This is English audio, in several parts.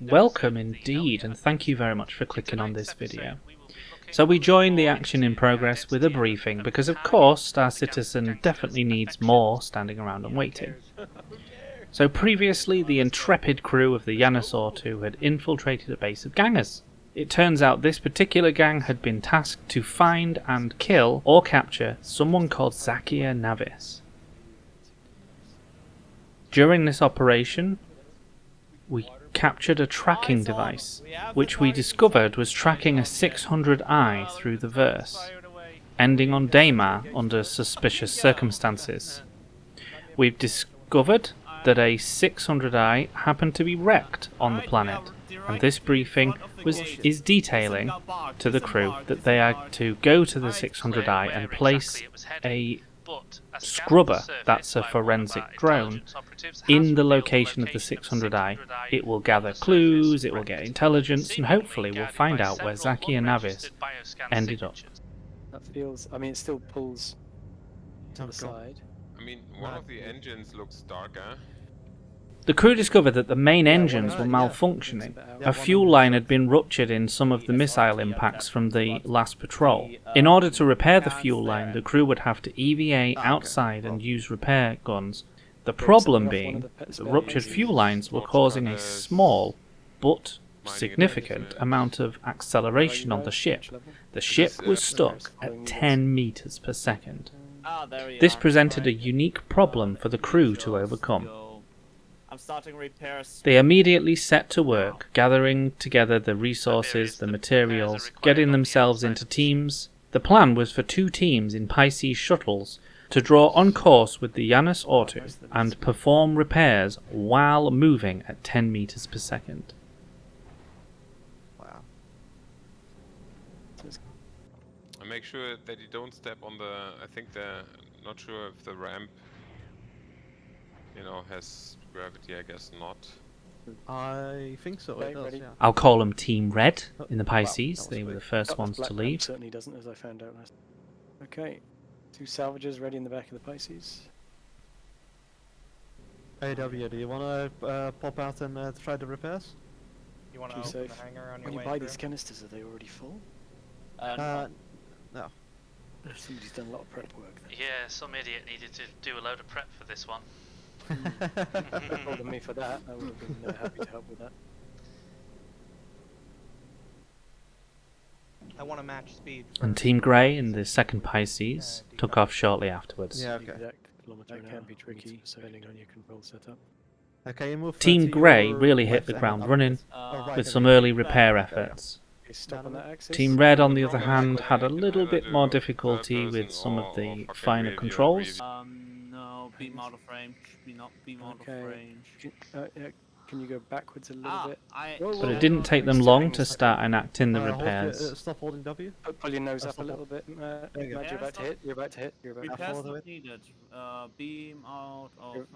Welcome indeed, and thank you very much for clicking on this video. So we join the action in progress with a briefing because of course our citizen definitely needs more standing around and waiting. So previously the intrepid crew of the Yanosaur 2 had infiltrated a base of gangers. It turns out this particular gang had been tasked to find and kill or capture someone called Zakia Navis. During this operation, we captured a tracking device, which we discovered was tracking a 600i through the verse, ending on daymar under suspicious circumstances. We've discovered that a 600i happened to be wrecked on the planet, and this briefing is detailing to the crew that they are to go to the 600i and place a scrubber, that's a forensic drone, in the location of the 600i. It will gather clues, it will get intelligence, and hopefully we'll find out where Zakia Navis ended up. That feels, I mean, it still pulls to the side. I mean, one of the engines looks darker. The crew discovered that the main engines were malfunctioning. A fuel line had been ruptured in some of the missile impacts from the last patrol. In order to repair the fuel line, the crew would have to EVA outside and use repair guns. The problem being, the ruptured fuel lines were causing a small, but significant amount of acceleration on the ship. The ship was stuck at 10 meters per second. This presented a unique problem for the crew to overcome. I'm starting repairs. They immediately set to work, gathering together the resources, the materials, getting themselves into teams. The plan was for 2 teams in Pisces shuttles to draw on course with the Yanosaur 2 and perform repairs while moving at 10 meters per second. Wow. And make sure that you don't step on the, I think not sure if the ramp, you know, has gravity, I guess not. I think so, it does, yeah. I'll call them Team Red in the Pisces. They were the first ones to leave. Certainly doesn't, as I found out last. Okay, 2 salvagers ready in the back of the Pisces. Hey W, do you want to pop out and try the repairs? You want to open the hangar on your When you way buy through? these canisters, are they already full? No. Somebody's done a lot of prep work then. Yeah, some idiot needed to do a load of prep for this one. More than me for that. I would have been happy to help with that. I want to match speed. And Team Grey in the second Pisces took off shortly afterwards. Yeah, okay. That can be tricky, depending on your control setup. Okay, move Team to Grey your really right hit the there. ground running right with there. some early repair efforts. Okay, stop on that axis. Team Red, on the other hand, had a little bit more difficulty with some of the finer controls. No, beam out of range. Beam out of range. Can you go backwards a little bit? But it didn't take them long to start enacting the repairs. Stop holding W. Pull your nose up a little bit. There you go. Matt, you're about to hit. You're about to hit. You're about to hit. Repairs follow not it. needed. Beam out of range.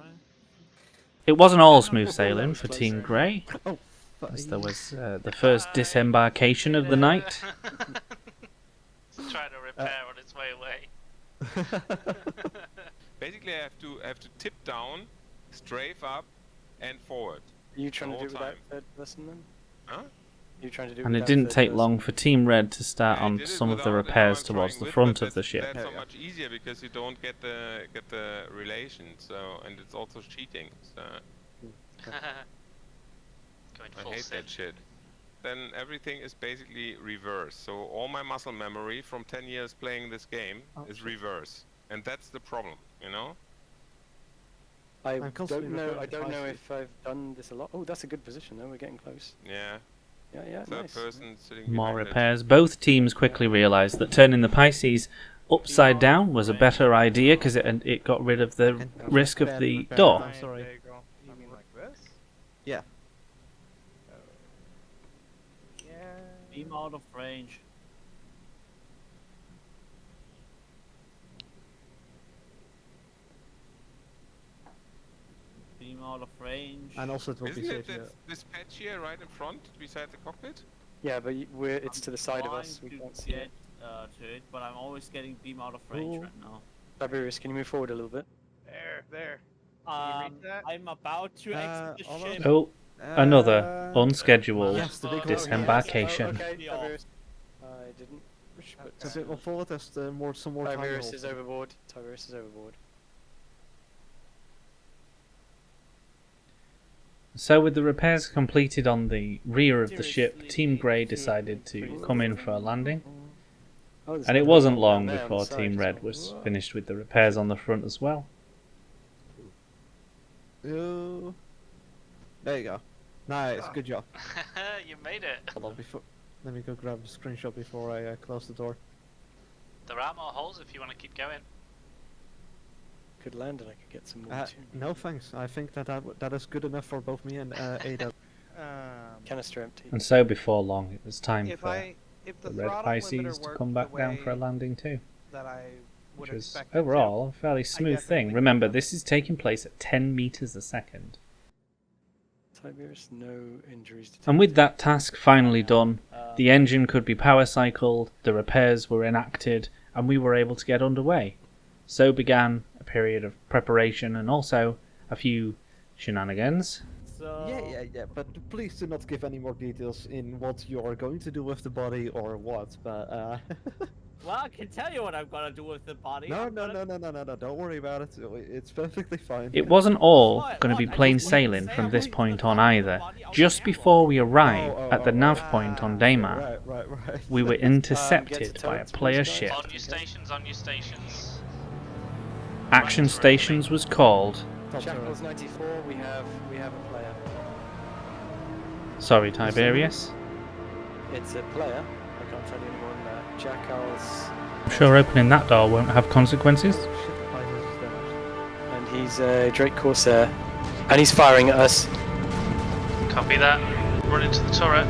It wasn't all smooth sailing for Team Grey, Oh, as there was the first disembarkation of the night. It's trying to repair on its way away. Basically, I have to tip down, strafe up, and forward. Are you trying to do it whole without time. third person then? Huh? You trying to do And it without didn't third take person? long for Team Red to start I on did it some of the without, and now repairs I'm towards trying the with, front but of the ship. That's so much easier because you don't get the relation. So, and it's also cheating. So Going I full hate sim. that shit. Then everything is basically reverse. So all my muscle memory from 10 years playing this game is reverse, and that's the problem, you know. I I'm constantly don't know. referring I to don't know Pisces. if I've done this a lot. Oh, that's a good position though. We're getting close. Yeah. Yeah, Third nice. person sitting More behind it. repairs. Both teams quickly realised that turning the Pisces upside down was a better idea because it got rid of the risk of the door. I'm sorry. There you go. You mean like this? Yeah. Yeah. Beam out of range. Beam out of range. And also it will be Isn't it safe here. this patch here right in front, beside the cockpit? Yeah, but it's to the side of us. We Trying can't to see get it. to it, but I'm always getting beam out of range Ooh. right now. Tiberius, can you move forward a little bit? There. I'm about to exit the ship. Oh, another. unscheduled Yes, the big one. disembarkation. Okay, Yeah. Tiberius. I didn't. It's a bit more forward. There's some more time. Tiberius left. is overboard. Tiberius is overboard. So with the repairs completed on the rear of the ship, Team Grey decided to come in for a landing. Oh, there's And it another wasn't one long down there on before the side Team as Red well. was finished with the repairs on the front as well. There you go. Nice, good job. You made it. Hold on, before. Let me go grab a screenshot before I close the door. There are more holes if you want to keep going. Could land and I could get some more too. No thanks. I think that is good enough for both me and Ada. Canister empty. And so before long it was time If for the the Red throttle Pisces limiter to worked come the back down for a way landing too. that I would Which was expect it to, overall a fairly smooth thing. definitely Remember, would. this is taking place at 10 meters a second. Tiberius, no injuries. And with that task finally done, the engine could be power cycled, the repairs were enacted, and we were able to get underway. So began a period of preparation and also a few shenanigans. So Yeah. But please do not give any more details in what you are going to do with the body or what. But well, I can tell you what I'm gonna do with the body. no. I'm gonna- Don't worry about it. It's perfectly fine. It wasn't all What? going to be What? I plain just wanted to sailing say from I'm this waiting for point the on body, either. the body, I'll Just get before we Oh, arrived at the nav point on daymar, Right. we were Get to intercepted by a turrets, player please, guys. ship. On your stations, on your stations. Action Stations was called. Jackals 94. We have a player. Sorry, Tiberius. It's a player. I can't tell you any more than that. Jackals, I'm sure opening that door won't have consequences. and he's a Drake Corsair, and he's firing at us. Copy that. Run into the turret.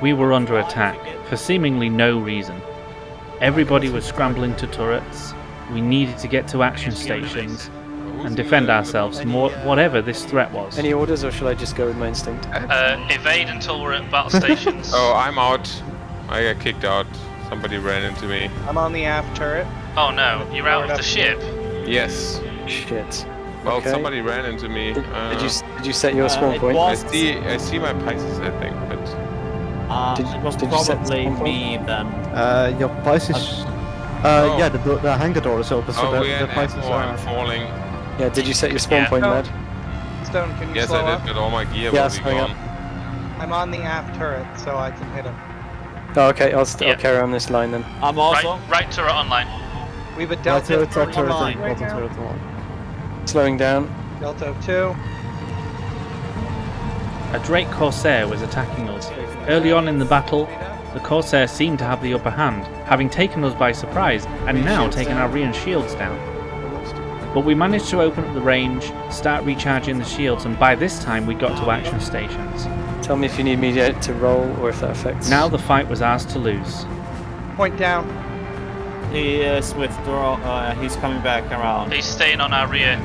We were under attack for seemingly no reason. Everybody was scrambling to turrets. We needed to get to action stations and defend ourselves from whatever this threat was. Any orders, or shall I just go with my instinct? Evade until we're at battle stations. Oh, I'm out. I got kicked out. Somebody ran into me. I'm on the aft turret. Oh no, you're out of the ship. Yes. Shit. Well, Okay. somebody ran into me. Did you set your spawn it point? was- I see my Pisces, I think, but It was did you set probably the me then. Your Pisces. Oh. Yeah, the hangar door is open, so oh, the we're Pisces I'm falling. Yeah. Did you set your spawn Yeah. point, No. Matt? Stone, can you Yes, slow I up? did, but all my gear Yeah, will be slowing up. gone. I'm on the aft turret, so I can hit him. Oh, okay. I'll Yeah. carry on this line then. I'm also. Right turret online. We have a Right Delta turret, top turret, online and right bottom now. turret online. Slowing down. Delta 2. A Drake Corsair was attacking us. Early on in the battle, the Corsair seemed to have the upper hand, having taken us by surprise and now taken our rear shields down. But we managed to open up the range, start recharging the shields, and by this time we got to action stations. Tell me if you need me to roll or if that affects. Now the fight was ours to lose. Point down. He is withdraw. He's coming back around. He's staying on our rear.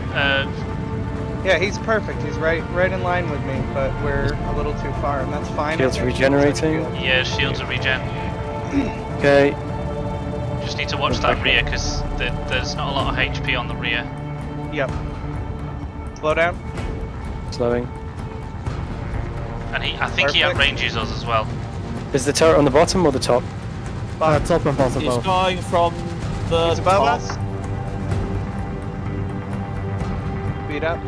Yeah, he's perfect. He's right in line with me, but we're a little too far, and that's fine. Shields I think. regenerating. Yeah, shields are regen. Okay. Just need to watch that rear because there's not a lot of HP on the rear. Yep. Slow down. Slowing. And I think he Perfect. outranges us as well. Is the turret on the bottom or the top? Top and bottom He's both. going from the He's above top. us. Speed up.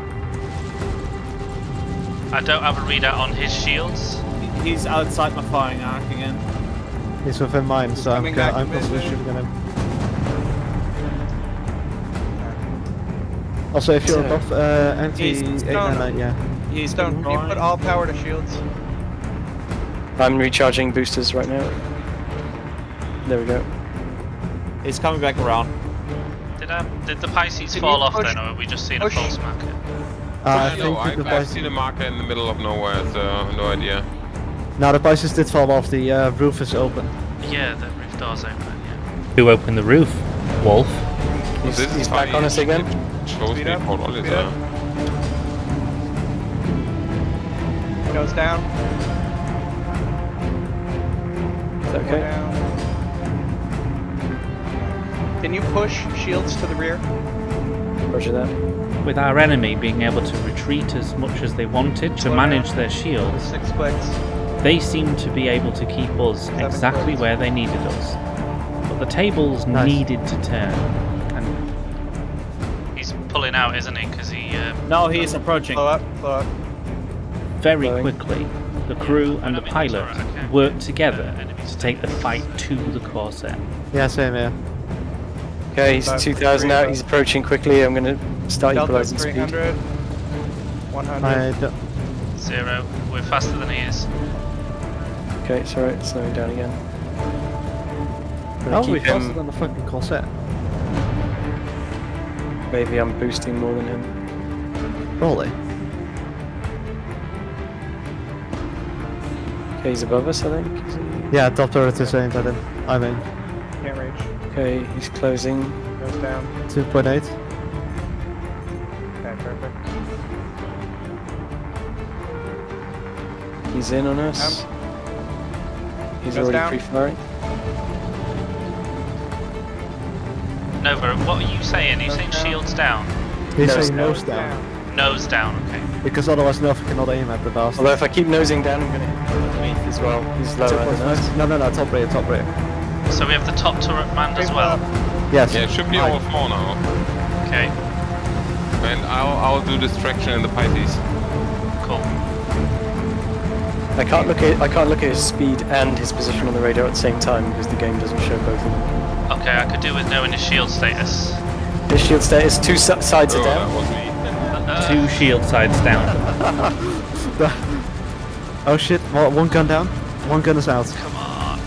I don't have a readout on his shields. He's outside my firing arc again. He's within mine, so coming back I'm to constantly vision. shooting at him. Also, if you're So- above anti He's- 899, yeah. He's Stone, can you withdrawing. put all power to shields? I'm recharging boosters right now. There we go. He's coming back around. Did the Pisces Can fall you off push- then, or are we just seeing a push- false marker? I I know, think the I've Pisces. seen a marker in the middle of nowhere, so no idea. Now the Pisces did fall off. The roof is open. Yeah, the roof door's open. Yeah. Who opened the roof? Wolf. This is He's back funny, on us again. It shows Speed me up, Port Oliver. speed up. Goes down. Is that Go okay? down. Can you push shields to the rear? Roger that. With our enemy being able to retreat as much as they wanted to Slow manage down. their shields, 6 clicks. they seemed to be able to keep us exactly where they needed us. But the tables needed to turn. And He's pulling out, isn't he? Because he. No, he's approaching. Blow up, blow up. very quickly, the crew and the pilot worked together to take the fight to the Corsair. Yeah, same here. Okay, he's 2,000 out. He's approaching quickly. I'm gonna start Delta equalizing speed. 300. 100. I don't... 0. We're faster than he is. Okay, it's alright. Slowing down again. Oh, Keep we're faster him. than the fucking Corsair. Maybe I'm boosting more than him. Probably. Okay, he's above us, I think. Is he? Yeah, top turret is aimed at him. I mean, Can't reach. Okay, he's closing. Goes down. 2.8. Okay, perfect. He's in on us. He's Goes already down. pre-firing. Nova, what are you saying? Are you saying shields down? He's Nose saying down. nose down. Nose down, okay. Because otherwise Nova cannot aim at the bastard. Although if I keep nosing down, I'm gonna hit him underneath as well. He's lower than us. No, top rear, top rear. So we have the top turret manned as well. Yes. Yeah, it should be Aye. all 4 now. Okay, And I'll do distraction in the Pisces. cool. I can't look at his speed and his position on the radar at the same time because the game doesn't show both of them. Okay, I could do with knowing his shield status. His shield status, two sides are Oh, down. that was me. 2 shield sides down. Oh shit, one gun down. One gun is out. Come on.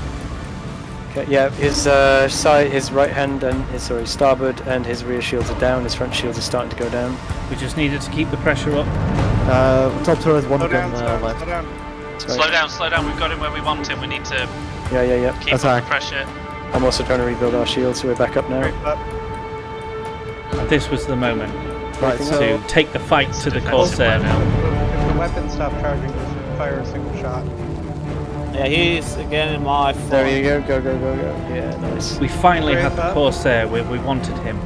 Okay, yeah, his his right hand and his starboard and his rear shields are down. His front shields are starting to go down. We just needed to keep the pressure up. Top turret, one Slow gun down, left. slow down. That's right. Slow down. We've got him where we want him. We need to Yeah. keep up Attack. the pressure. I'm also trying to rebuild our shield, so we're back up now. Creep up. This was the moment Right, to so take the fight to the Defensive Corsair. loadout. If the weapons stop charging, just fire a single shot. Yeah, he's again in my There front. you go, go. Yeah, nice. We finally had the Great. Corsair where we wanted him.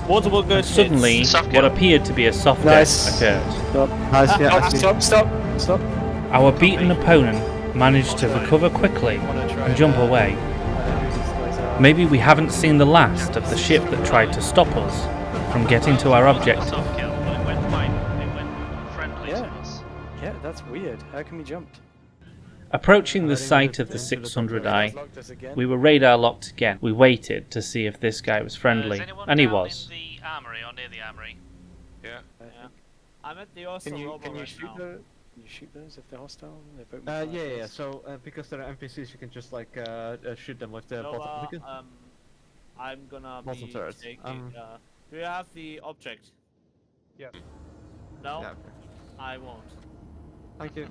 Multiple good Suddenly, hits. Soft what kill. appeared to be a soft Nice. death occurred. Stop. nice, yeah. actually- Stop. Our beaten opponent managed to recover quickly and jump away. Maybe we haven't seen the last of the ship that tried to stop us from getting to our objective. Soft kill, but it went fine. It went friendly Yeah. to us. Yeah, that's weird. How come he jumped? Approaching the site of the 600i, we were radar locked again. We waited to see if this guy was friendly, Is anyone and he down was. in the armory or near the armory? Yeah. I'm at the Oso Can you right shoot now. those? Can you shoot those if they're hostile? They're both Yeah. So because they're NPCs, you can just like shoot them with the Nova, bottom. I'm gonna Bottom be turret. taking. Do you have the object? Yeah. No, Yeah. I won't. Thank you.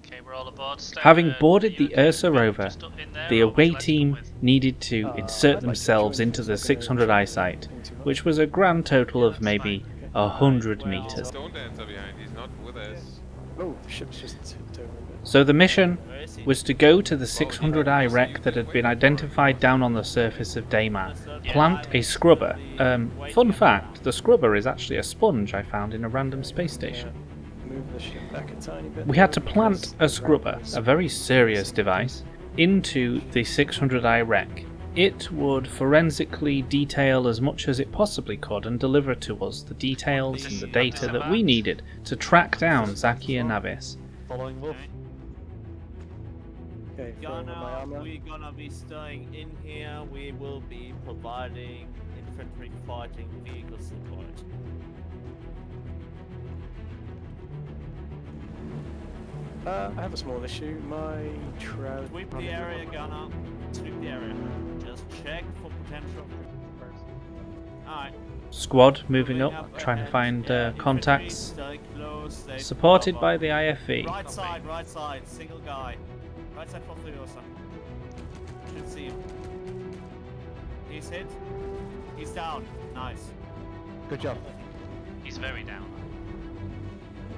Okay, we're all aboard. Having boarded the Ursa rover, just up in there, the or would away you like to team come with? needed to insert themselves into the 600i site, which was a grand total of maybe 100 meters. Stone Dancer behind, he's not with us. Oh, ship's just tipped over a bit. So the mission Where is he? was to go to the 600i wreck that had been identified down on the surface of Daymar, plant a scrubber. Fun fact, the scrubber is actually a sponge I found in a random space station. Move the ship back a tiny bit. We had to plant a scrubber, a very serious device, into the 600i wreck. It would forensically detail as much as it possibly could and deliver to us the details and the data that we needed to track down Zakia Navis. Following Wolf. Okay, throwing on my armor. We're gonna be staying in here. We will be providing infantry fighting vehicle support. I have a small issue. My trout. Sweep the area, Gunner. Sweep the area. Just check for potential first. Alright. Squad moving up, trying to find contacts, Stay close, stay supported cover. by the IFV. Right side, single guy. Right side from Furiosa. Should see him. He's hit. He's down. Nice. Good job. He's very down.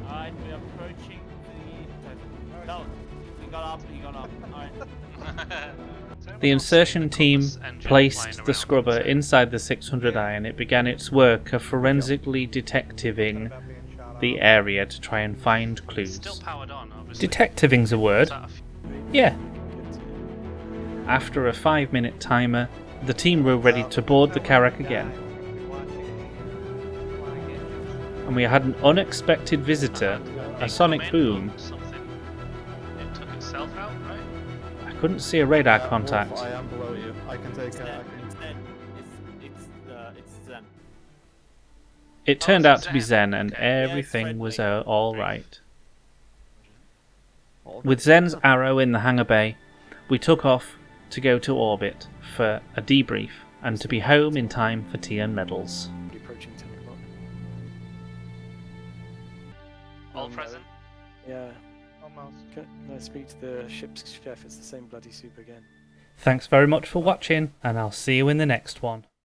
Alright, we're approaching the... No, he got up. Alright. The insertion team placed the scrubber inside the 600i and it began its work of forensically detectiving the area to try and find clues. Still powered on, obviously. Detectiving's a word. Is that Yeah. After a 5-minute timer, the team were ready to board the Carrack again. And we had an unexpected visitor, a sonic boom. Something. It took itself out, right? I couldn't see a radar contact. Wolf, I am below you. I can take. It's Zen. It's Zen. It turned Oh, out to be Zen. Zen and Okay. everything was alright. All With Zen's arrow in the hangar bay, we took off to go to orbit for a debrief and to be home in time for tea and medals. Approaching 10 o'clock. All present. Yeah. Almost. Okay. No, speak to the ship's chef. It's the same bloody soup again. Thanks very much for watching, and I'll see you in the next one.